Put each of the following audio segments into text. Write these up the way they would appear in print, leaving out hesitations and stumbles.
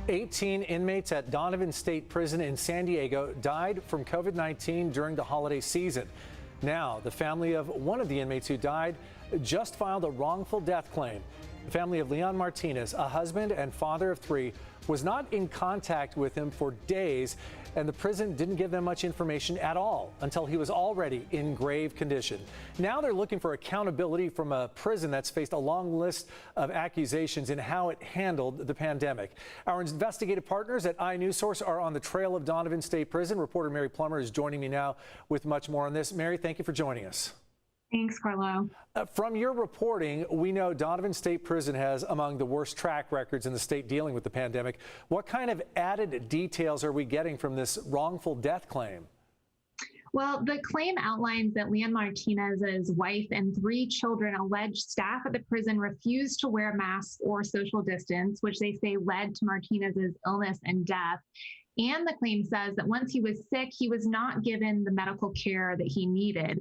18 inmates at Donovan State Prison in San Diego died from COVID-19 during the holiday season. Now, the family of one of the inmates who died just filed a wrongful death claim. The family of Leon Martinez, a husband and father of three, was not in contact with him for days, and the prison didn't give them much information at all until he was already in grave condition. Now they're looking for accountability from a prison that's faced a long list of accusations in how it handled the pandemic. Our investigative partners at iNewsSource are on the trail of Donovan State Prison. Reporter Mary Plummer is joining me now with much more on this. Mary, thank you for joining us. Thanks, Carlo. From your reporting, we know Donovan State Prison has among the worst track records in the state dealing with the pandemic. What kind of added details are we getting from this wrongful death claim? Well, the claim outlines that Leon Martinez's wife and three children alleged staff at the prison refused to wear masks or social distance, which they say led to Martinez's illness and death. And the claim says that once he was sick, he was not given the medical care that he needed.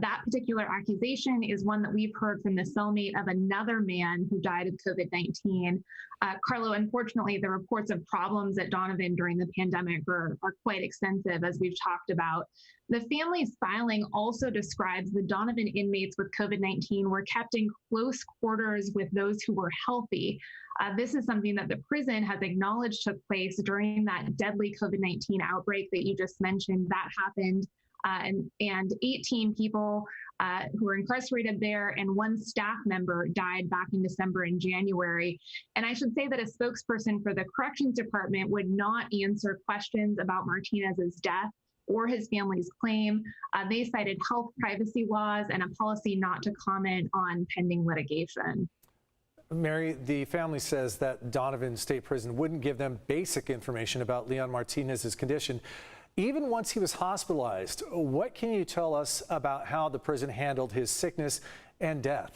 That particular accusation is one that we've heard from the cellmate of another man who died of COVID-19. Carlo, unfortunately, the reports of problems at Donovan during the pandemic are quite extensive, as we've talked about. The family's filing also describes the Donovan inmates with COVID-19 were kept in close quarters with those who were healthy. This is something that the prison has acknowledged took place during that deadly COVID-19 outbreak that you just mentioned. That happened. And 18 people who were incarcerated there, and one staff member died back in December and January. And I should say that a spokesperson for the Corrections Department would not answer questions about Martinez's death or his family's claim. They cited health privacy laws and a policy not to comment on pending litigation. Mary, the family says that Donovan State Prison wouldn't give them basic information about Leon Martinez's condition. Even once he was hospitalized, what can you tell us about how the prison handled his sickness and death?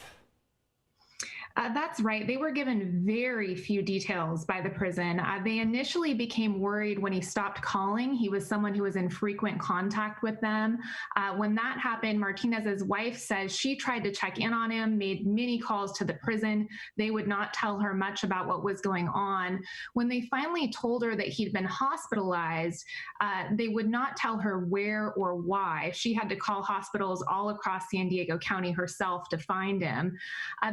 That's right. They were given very few details by the prison. They initially became worried when he stopped calling. He was someone who was in frequent contact with them. When that happened, Martinez's wife says she tried to check in on him, made many calls to the prison. They would not tell her much about what was going on. When they finally told her that he'd been hospitalized, they would not tell her where or why. She had to call hospitals all across San Diego County herself to find him.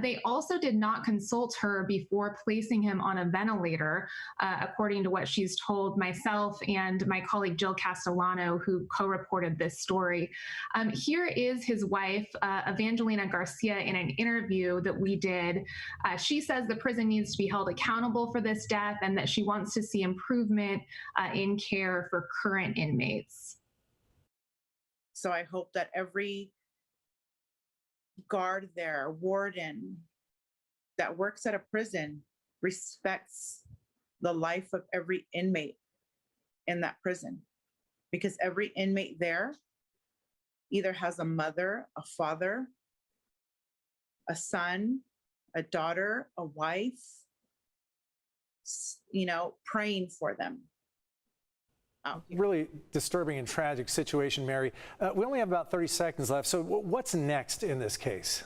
They also did not consult her before placing him on a ventilator, according to what she's told myself and my colleague Jill Castellano, who co-reported this story. Here is his wife, Evangelina Garcia, in an interview that we did. She says the prison needs to be held accountable for this death and that she wants to see improvement in care for current inmates. So I hope that every guard there, warden, that works at a prison respects the life of every inmate in that prison, because every inmate there either has a mother, a father, a son, a daughter, a wife, praying for them. Really disturbing and tragic situation, Mary. We only have about 30 seconds left. So what's next in this case?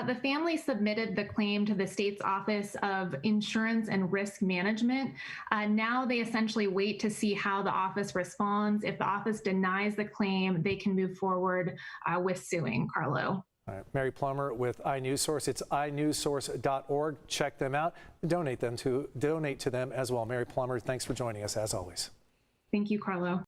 The family submitted the claim to the state's Office of Insurance and Risk Management. Now they essentially wait to see how the office responds. If the office denies the claim, they can move forward with suing, Carlo. All right. Mary Plummer with iNewsSource. It's iNewsSource.org. Check them out. Donate to them as well. Mary Plummer, thanks for joining us as always. Thank you, Carlo.